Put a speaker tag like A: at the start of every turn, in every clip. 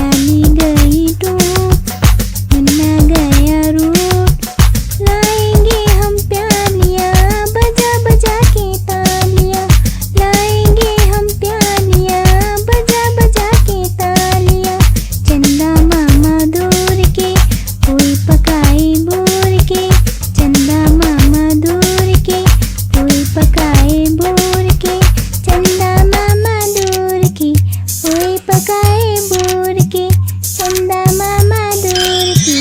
A: प्याली गई टूट, मुन्ना गया रूठ। लाएंगे हम प्यालियाँ बजा बजा के तालियाँ, लाएंगे हम प्यालियाँ बजा बजा के तालियाँ। चंदा मामा दूर के कोई पकाए बोर के, चंदा मामा दूर के कोई पकाए बोर के, चंदा मामा दूर की कोई पकाए बोर के, चंदा मामा दूर की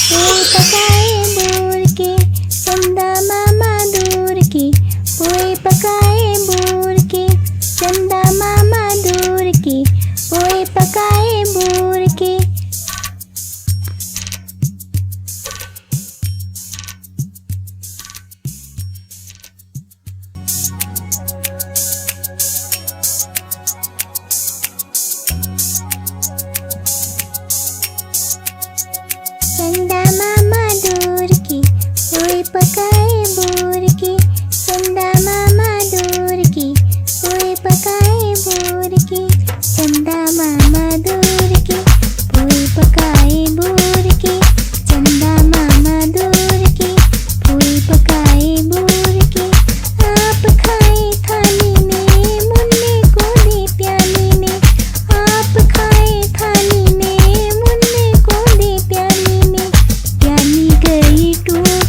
A: कोई पकाए बोर के, चंदा मामा दूर की कोई पकाए बोर के, चंदा मामा दूर की कोई पकाए बोर के। चंदा मामा दूर की कोई पकाए बोर के, चंदा मामा दूर की कोई पकाए बोर के, चंदा मामा दूर की कोई पकाए बोर के, चंदा मामा दूर की कोई पकाए बोर के। आप खाए थाली में मुन्ने को दे प्याली में, आप खाए थाली में मुन्ने को दे प्याली में। प्याली गई टूट,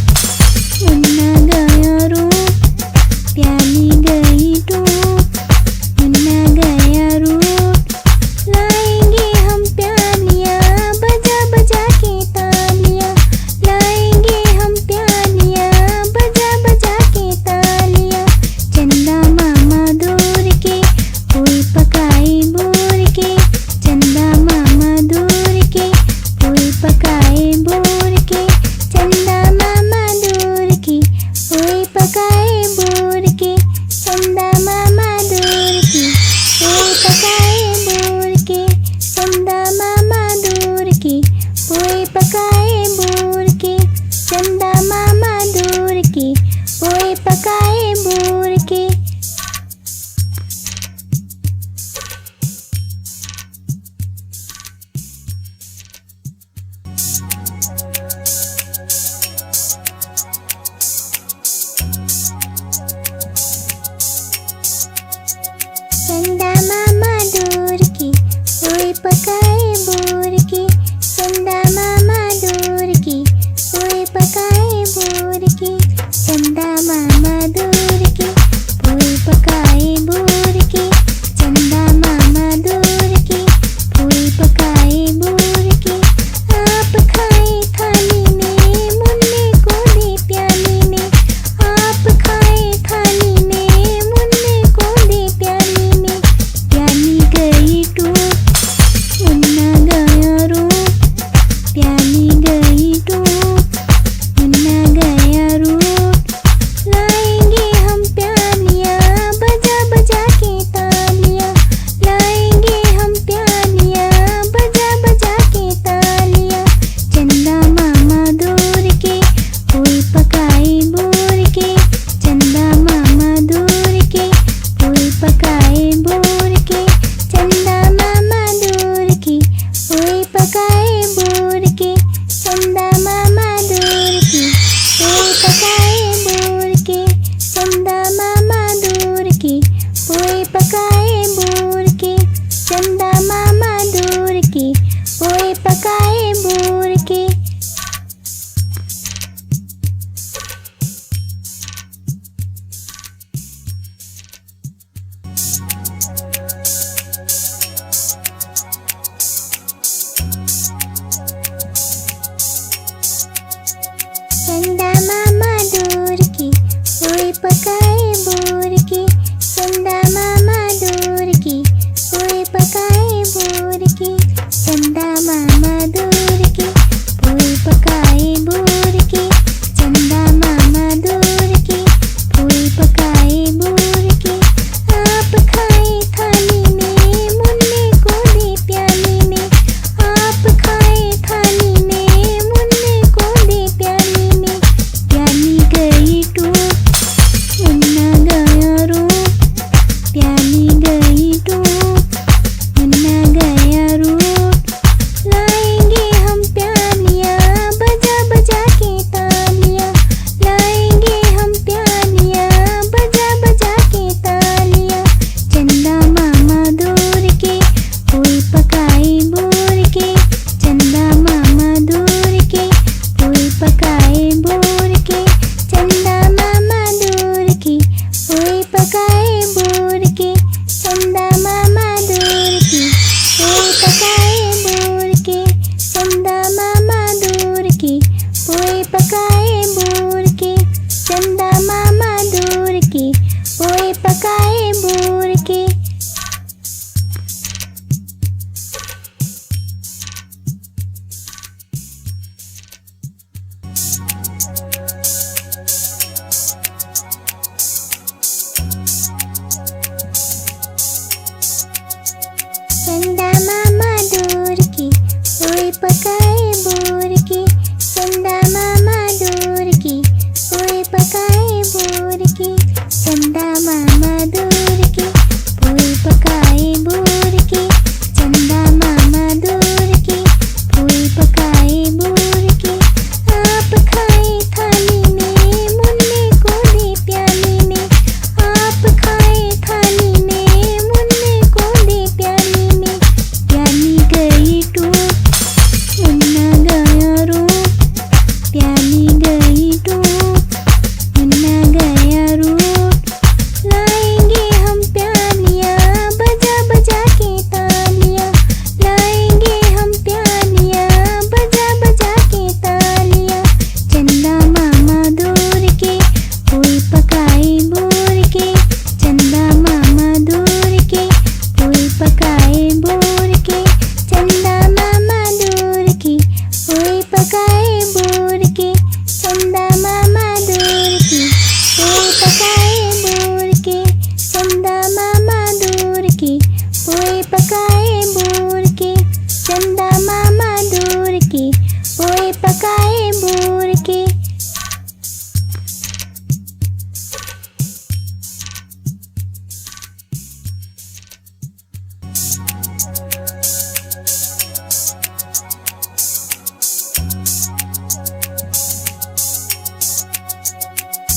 A: पकाए बूर के।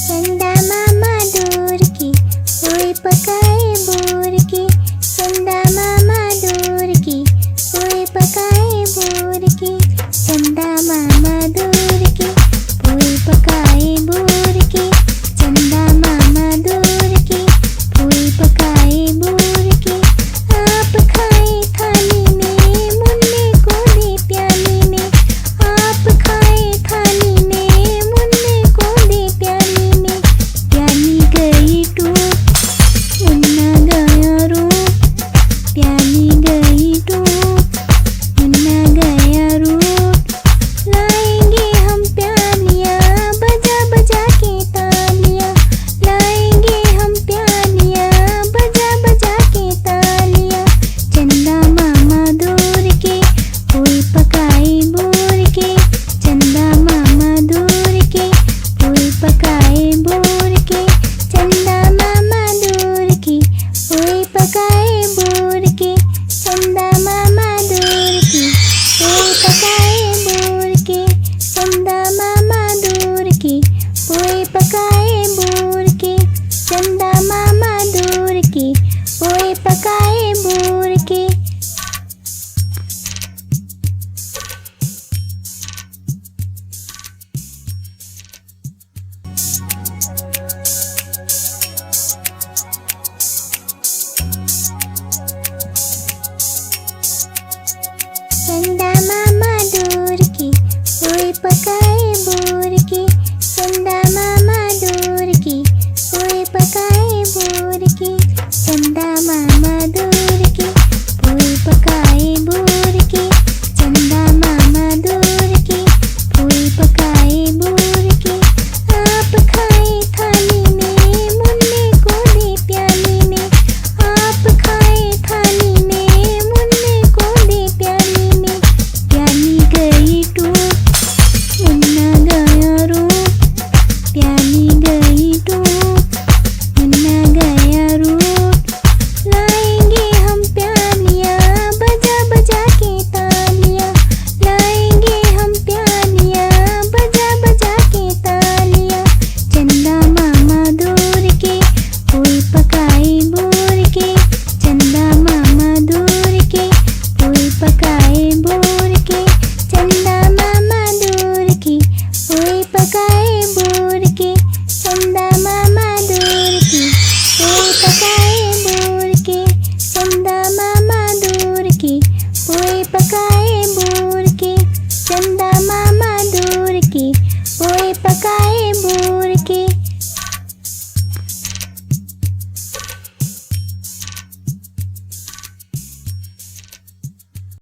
A: चंदा मामा दूर की पोई पकाए बूर के। चंदा मामा दूर की पोई पकाए बूर के। चंदा मामा दूर की पोई पकाए बूर के। चंदा मामा दूर की पोई पकाए बूर के। आप खाए थाली में मुन्ने को दे प्याली में। आप खाए थाली में मुन्ने को दे प्याली में। प्याली गई टूट मुन्ना गया रूठ। प्याली गई टूट मुन्ना गया रूठ। लाएंगे हम प्यालियाँ बजा बजा के तालियाँ। लाएंगे हम प्यालियाँ बजा बजा के तालियाँ। चंदा मामा दूर के पोई पकाए बूर के। चंदा मामा दूर के पोई पकाए बूर के। चंदा मामा दूर की पोई पकाए बूर के। चंदा मामा दूर की पोई पकाए बूर के। चंदा मामा दूर की पोई पकाए बूर के। चंदा मामा दूर की पोई पकाए बूर के। चंदा मामा दूर की पोई पकाए बूर के। चंदा मामा दूर की पोई पकाए बूर के। चंदा मामा दूर की पोई पकाए बूर के। चंदा मामा दूर की पोई पकाए बूर के। आप खाए थाली में मुन्ने को दे प्याली में। आप खाए थाली में मुन्ने को दे प्याली में। प्याली गई टूट मुन्ना गया रूठ। प्याली गई टूट मुन्ना गया रूठ। लाएंगे हम प्यालियाँ बजा बजा के तालियाँ। लाएंगे हम प्यालियाँ बजा बजा के तालियाँ। चंदा मामा दूर के पोई पकाए बूर के। चंदा मामा दूर के पोई पकाए बूर के। चंदा मामा दूर की पोई पकाए बूर के। चंदा मामा दूर की पोई पकाए बूर के। चंदा मामा दूर की पोई पकाए